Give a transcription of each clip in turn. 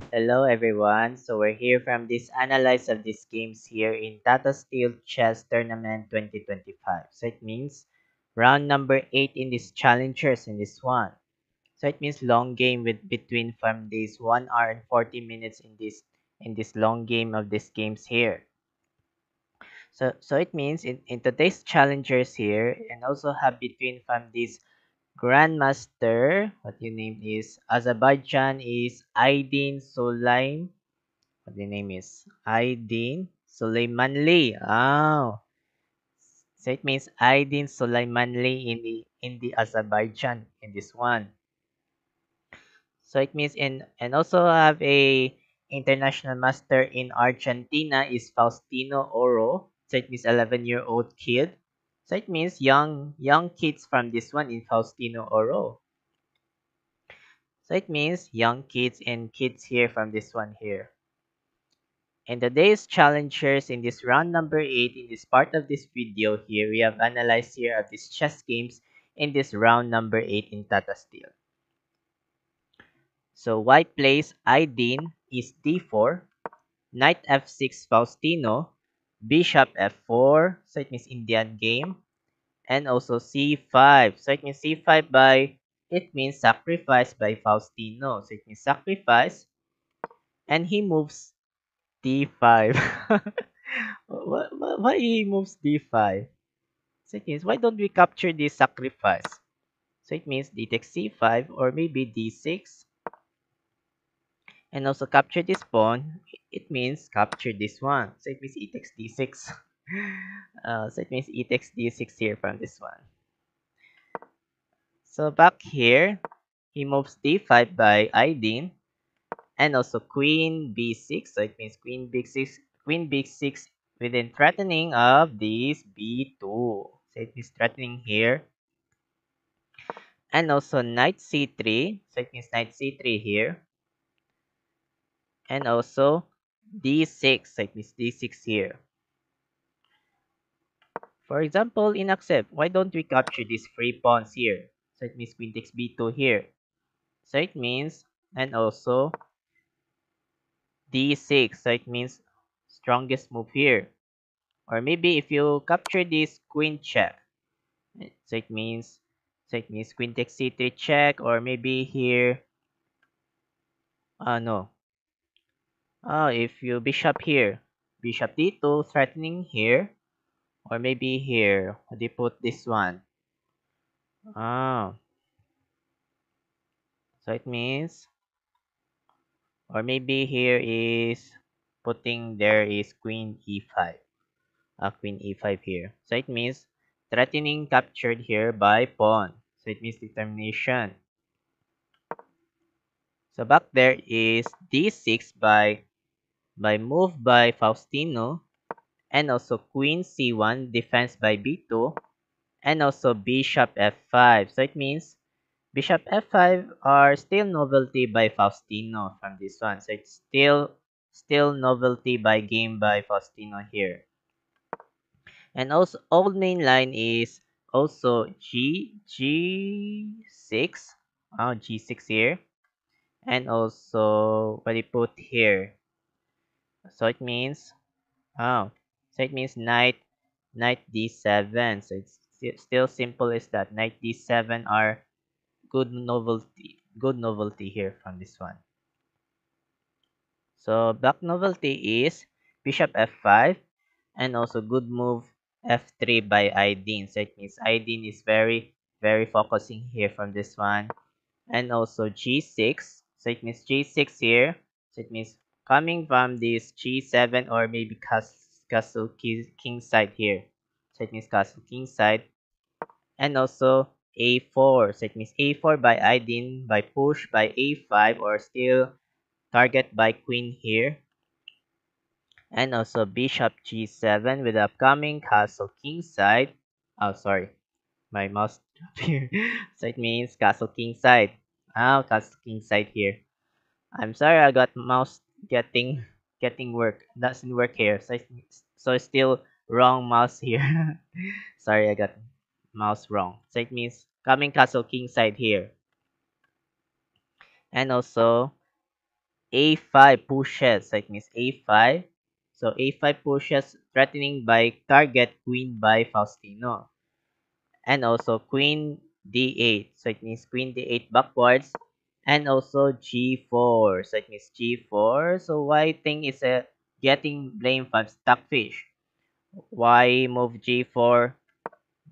Hello everyone. So we're here from this analyze of these games here in Tata Steel Chess Tournament 2025. So it means round number 8 in this challengers in this one. So it means long game with between from this 1 hour and 40 minutes in this long game of these games here. So it means in today's challengers here and also have between from this Grandmaster, what your name is, Azerbaijan is Aydin Sulaim. What the name is? Aydin Sulaimanli. Oh, so it means Aydin Sulaimanli in the Azerbaijan in this one. So it means in and also have a international master in Argentina is Faustino Oro. So it means 11-year-old kid. So it means young kids from this one in Faustino Oro. So it means young kids and kids here from this one here. And today's challengers in this round number 8 in this part of this video here, we have analyzed here of these chess games in this round number 8 in Tata Steel. So white plays Aydin is d4, knight f6 Faustino, bishop f4, so it means Indian game, and also c5. So it means c5 it means sacrifice by Faustino. So it means sacrifice, and he moves d5. Why he moves d5? So it means, why don't we capture this sacrifice? So it means d takes c5 or maybe d6 and also capture this pawn. It means capture this one. So it means e takes d6. So it means e takes d6 here from this one. So back here, he moves d5 by Aydin and also queen b6. So it means queen b6 within threatening of this b2. So it is threatening here. And also knight c3. So it means knight c3 here. And also d6. So it means d6 here. For example, in accept, why don't we capture these free pawns here? So it means queen takes b2 here. So it means, and also d6. So it means strongest move here. Or maybe if you capture this queen check. So it means queen takes c3 check, or maybe here no. If you bishop here, bishop d2 threatening here, or maybe here, they put this one. Ah, so it means, or maybe here is putting there is queen e5. Queen e5 here. So it means threatening captured here by pawn. So it means determination. So back there is d6 by move by Faustino, and also queen c1 defense by b2, and also bishop f5. So it means bishop f5 are still novelty by Faustino from this one. So it's still novelty by game by Faustino here. And also old main line is also g6. G6 here. And also what they put here. So it means oh, so it means knight d7. So it's still simple as that. Knight d7 are good novelty here from this one. So black novelty is bishop f5 and also good move f3 by Aydin. So it means Aydin is very focusing here from this one. And also g6. So it means g6 here. So it means coming from this g7 or maybe castle king side here. So it means castle king side. And also a4. So it means a4 by Aydin by push by a5 or still target by queen here. And also bishop g7 with the upcoming castle king side. Oh, sorry. My mouse dropped here. So it means castle king side. Castle king side here. I'm sorry, I got mouse getting work. Doesn't work here. So it's still wrong mouse here. Sorry, I got mouse wrong. So it means coming castle king side here. And also a5 pushes, so it means a5. So a5 pushes, threatening by target queen by Faustino. And also queen d8, so it means queen d8 backwards. And also g4, so it means g4. So white thing is getting blamed from stockfish. Why move g4?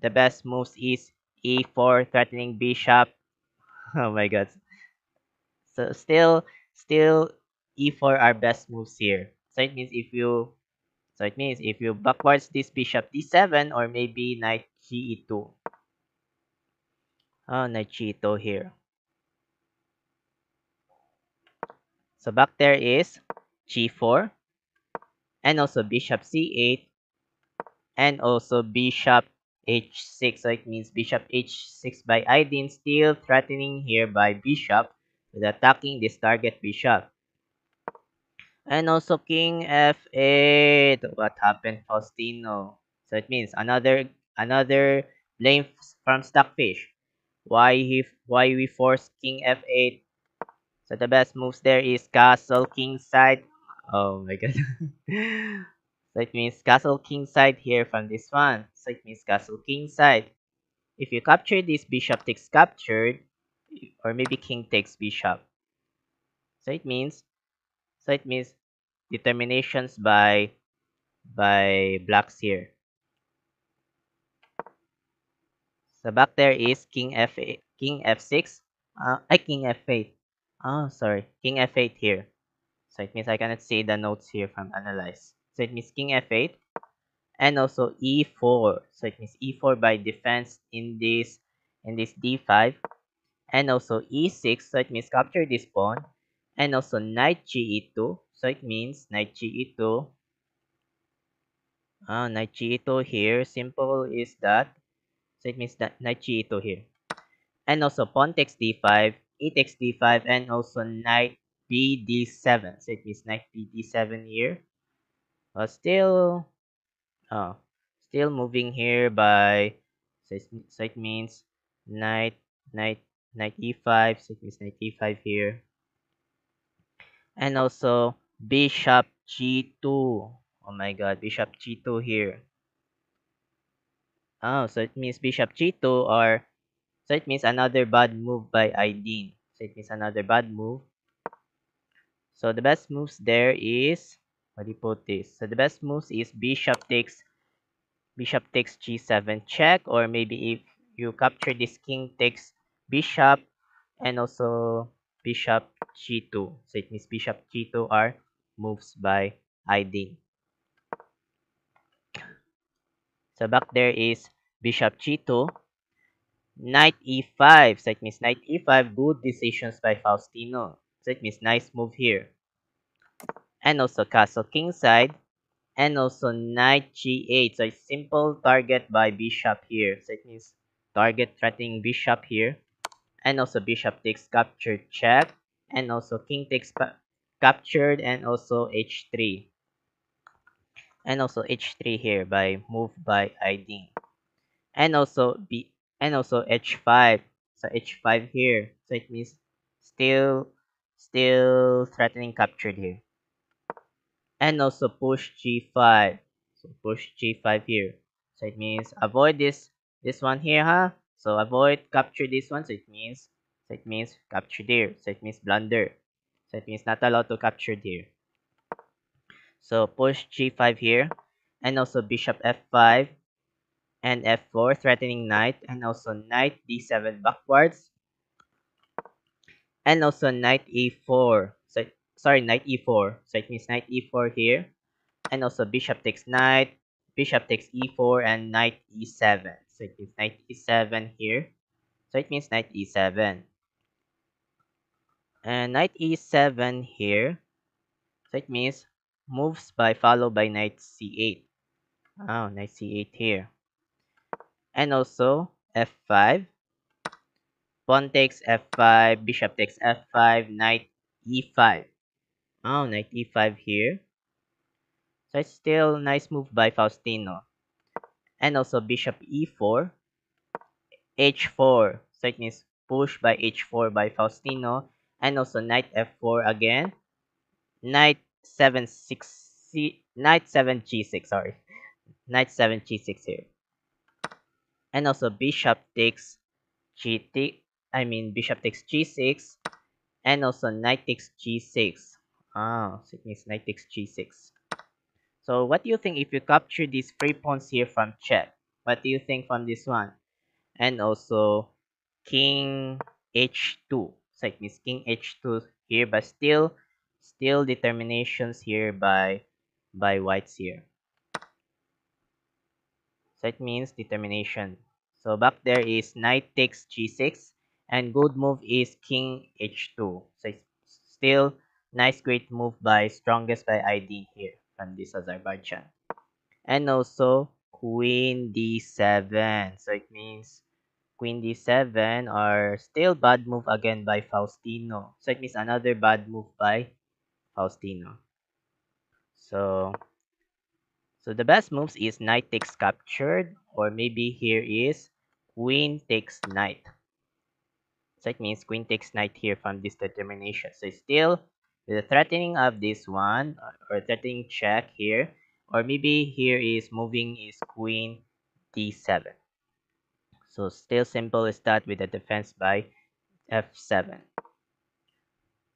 The best moves is e4, threatening bishop. Oh my god. So still e4 are best moves here. So it means if you backwards this bishop d7 or maybe knight ge2. Oh, knight ge2 here. So back there is g4 and also bishop c8 and also bishop h6. So it means bishop h6 by Aydin, still threatening here by bishop with attacking this target bishop. And also king f8. What happened, Faustino? So it means another blame from Stockfish. Why we force king f8? So the best moves there is castle king side. Oh my god. So it means castle king side here from this one. So it means castle king side. If you capture this, bishop takes captured, or maybe king takes bishop. So it means so it means determinations by blacks here. So back there is king f8, king f6, king f8. Oh, sorry, king f8 here. So it means I cannot see the notes here from analyze. So it means king f8 and also e4. So it means e4 by defense in this d5 and also e6. So it means capture this pawn and also knight ge2. So it means knight ge2. Knight ge2 here. Simple is that. So it means that knight ge2 here. And also pawn takes d5, e takes d5, and also knight b d7. So it means knight b d7 here. Still, oh, still moving here by, so it means knight, knight, knight e5. So it means knight e5 here. And also bishop g2. Oh my god, bishop g2 here. Oh, so it means bishop g2 or so it means another bad move by Aydin. So it means another bad move. So the best moves there is, what do you put this? So the best moves is bishop takes g7 check, or maybe if you capture this, king takes bishop and also bishop g2. So it means bishop g2 are moves by Aydin. So back there is bishop g2, knight e5. So it means knight e5, good decisions by Faustino. So it means nice move here. And also castle kingside. And also knight g8. So it's simple target by bishop here. So it means target threatening bishop here. And also bishop takes captured check. And also king takes captured and also h3. And also h3 here by move by Aydin. And also h5. So h5 here. So it means still threatening captured here. And also push g5. So push g5 here. So it means avoid this one here, huh? So avoid capture this one. So it means capture there. So it means blunder. So it means not allowed to capture there. So push g5 here. And also bishop f5 and f4 threatening knight, and also knight d7 backwards, and also knight e4. So sorry, knight e4. So it means knight e4 here, and also bishop takes knight, bishop takes e4, and knight e7. So it means knight e7 here. So it means knight e7 and knight e7 here. So it means moves by followed by knight c8. Oh, knight c8 here, and also f5. Pawn takes f5, bishop takes f5, knight e5. Oh, knight e5 here. So it's still nice move by Faustino. And also bishop e4, h4. So it means push by h4 by Faustino. And also knight f4 again. knight 7 g6, sorry. Knight 7 g6 here. And also bishop takes bishop takes g6, and also knight takes g6. So it means knight takes g6. So what do you think if you capture these free pawns here from check? What do you think from this one? And also king h2. So it means king h2 here, but still determinations here by whites here. So it means determination. So back there is knight takes g6, and good move is king h2. So it's still nice great move by strongest by ID here from this Azerbaijan. And also queen d7. So it means queen d7 are still bad move again by Faustino. So it means another bad move by Faustino. So the best moves is knight takes captured, or maybe here is queen takes knight. So it means queen takes knight here from this determination. So still with the threatening of this one, or threatening check here, or maybe here is moving is queen d7. So still simple is that with the defense by f7.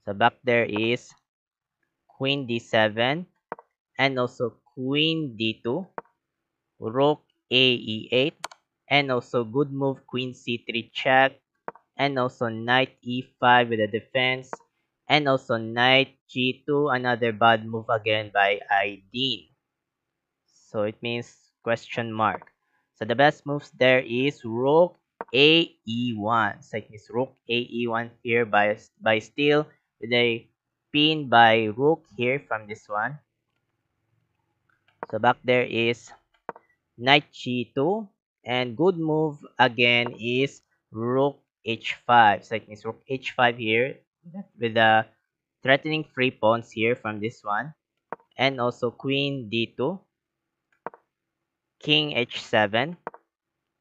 So back there is queen d7, and also queen d2, rook a e8, and also good move queen c3 check, and also knight e5 with a defense, and also knight g2, another bad move again by Aydin. So it means question mark. So the best moves there is rook a e1. So it means rook a e1 here by steal with a pin by rook here from this one. So back there is knight g2, and good move again is rook h5. So it means rook h5 here with the threatening free pawns here from this one, and also queen d2, king h7,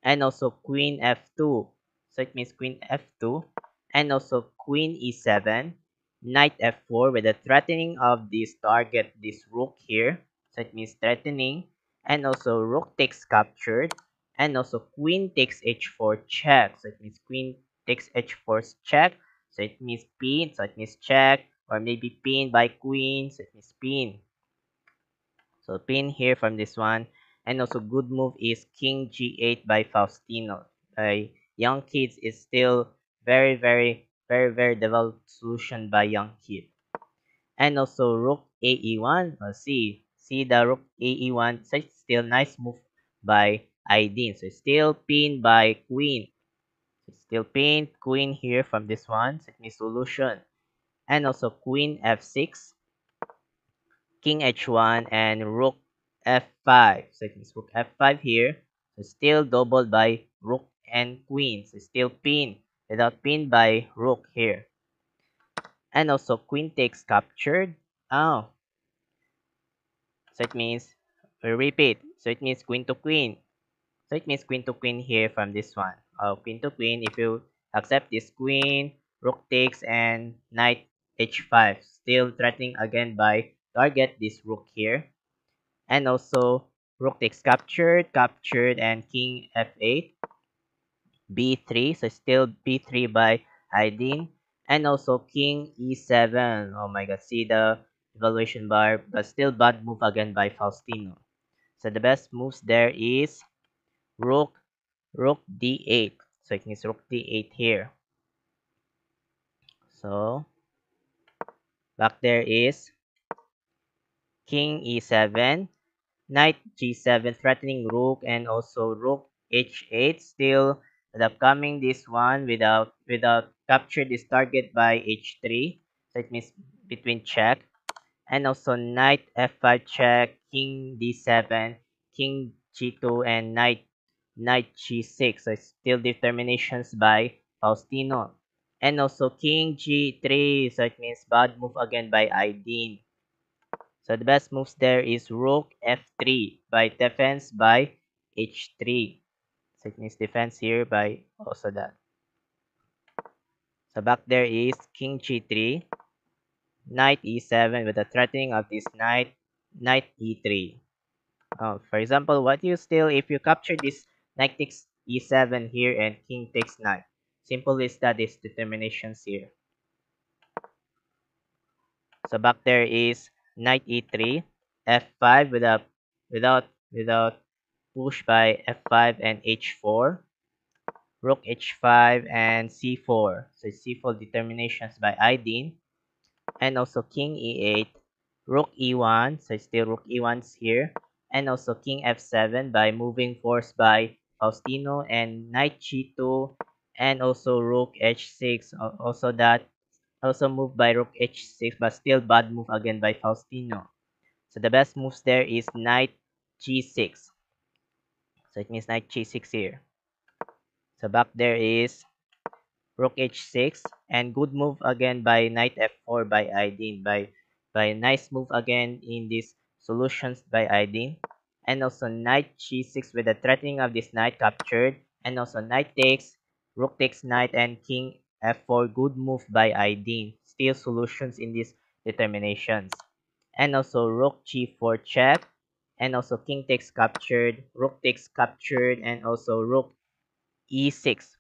and also queen f2. So it means queen f2, and also queen e7, knight f4 with the threatening of this target, this rook here. So it means threatening, and also rook takes captured, and also queen takes h4 check. So it means queen takes h4 check. So it means pin. So it means check, or maybe pin by queen. So it means pin. So pin here from this one. And also good move is king g8 by Faustino. By young kids is still very developed solution by young kid. And also rook ae1. See the rook ae1. So it's still nice move by Aydin. So still pin by queen. So still pin queen here from this one. So it means solution. And also queen f6, king h1, and rook f5. So it means rook f5 here. So still doubled by rook and queen. So still pin without pin by rook here. And also queen takes captured. Oh, so it means we repeat. So it means queen to queen. So it means queen to queen here from this one. Queen to queen. If you accept this queen, rook takes, and knight h5. Still threatening again by target this rook here. And also rook takes captured, and king f8, b3. So still b3 by Aydin, and also king e7. Oh my god, see the evaluation bar, but still bad move again by Faustino. So the best moves there is rook d8. So it means rook d8 here. So back there is king e7, knight g7 threatening rook, and also rook h8. Still the upcoming this one without capture this target by h3. So it means between check, and also knight f5 check, king d7, king g2, and knight g6. So it's still determinations by Faustino. And also king g3. So it means bad move again by Aydin. So the best moves there is rook f3 by defense by h3. So it means defense here by also that. So back there is king g3, knight e7 with the threatening of this knight e3. For example, what you still if you capture this knight takes e7 here and king takes knight. Simple is that is determinations here. So back there is knight e3, f5 without push by f5 and h4, rook h5 and c4. So c4 determinations by Aydin, and also king e8, rook e1. So still rook e1's here, and also king f7 by moving force by Faustino, and knight g2, and also rook h6. Also that also moved by rook h6, but still bad move again by Faustino. So the best moves there is knight g6. So it means knight g6 here. So back there is rook h6, and good move again by knight f4 by Aydin, by nice move again in these solutions by Aydin, and also knight g6 with the threatening of this knight captured, and also knight takes, rook takes knight, and king f4, good move by Aydin, still solutions in these determinations, and also rook g4 check, and also king takes captured, rook takes captured, and also rook e6.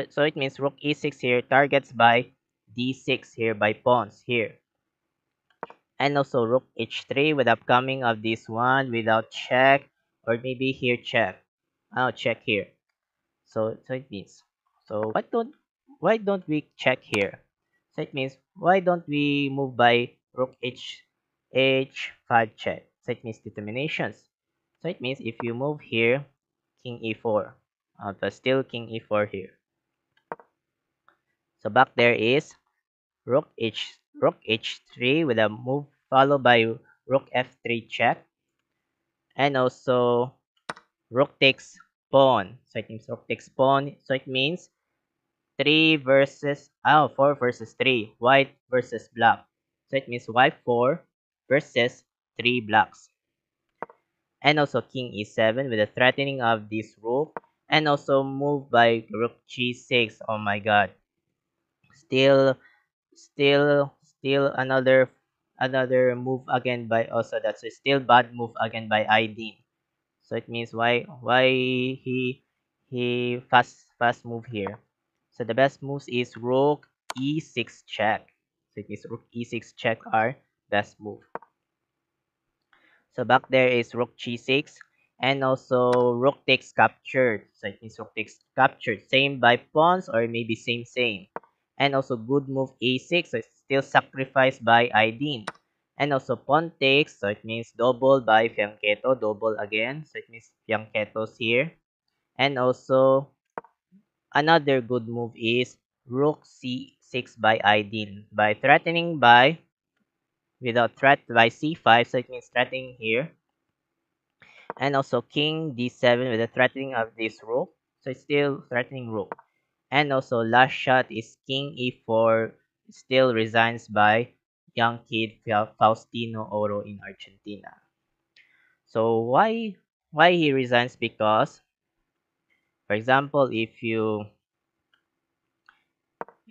So it means rook e6 here targets by d6 here by pawns here. And also rook h3 with upcoming of this one without check, or maybe here check. I'll check here. So it means, so why don't we check here? So it means why don't we move by rook h5 check? So it means determinations. So it means if you move here, king e4. But still king e4 here. So back there is rook h3 with a move followed by rook f3 check, and also rook takes pawn. So it means rook takes pawn. So it means 4 versus 3, white versus black. So it means white 4 versus 3 blacks. And also king e7 with the threatening of this rook, and also move by rook g6. Oh my god. Still still another move again by also that's a still bad move again by Aydin. So it means why he fast move here. So the best moves is rook e6 check. So it means rook e6 check are best move. So back there is rook g6, and also rook takes captured. So it means rook takes captured. Same by pawns, or maybe same. And also good move a6, so it's still sacrificed by Aydin. And also pawn takes, so it means double by fianchetto, double again. So it means fianchetto's here. And also another good move is rook c6 by Aydin, by threatening by without threat by c5, so it means threatening here, and also king d7 with the threatening of this rook, so it's still threatening rook. And also last shot is king e4, still resigns by young kid Faustino Oro in Argentina. So why he resigns? Because for example, if you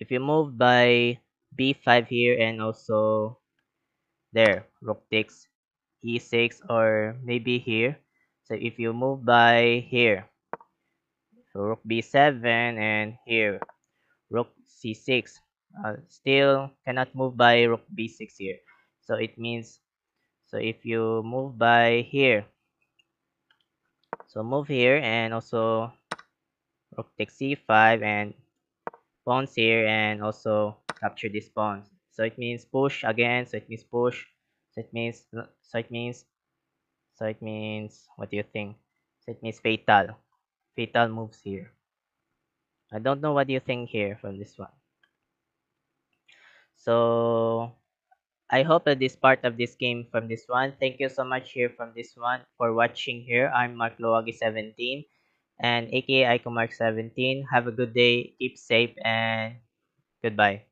move by b5 here, and also there rook takes e6, or maybe here, so if you move by here, so rook b7, and here rook c6, still cannot move by rook b6 here. So it means, so if you move by here, so move here, and also rook takes c5, and pawns here, and also capture this pawn. So it means push again, so it means push, so it means what do you think? So it means fatal moves here. I don't know what do you think here from this one. So I hope that this part of this game from this one. Thank you so much here from this one for watching here. I'm Mark Loagi 17, and aka Mark 17. Have a good day, keep safe, and goodbye.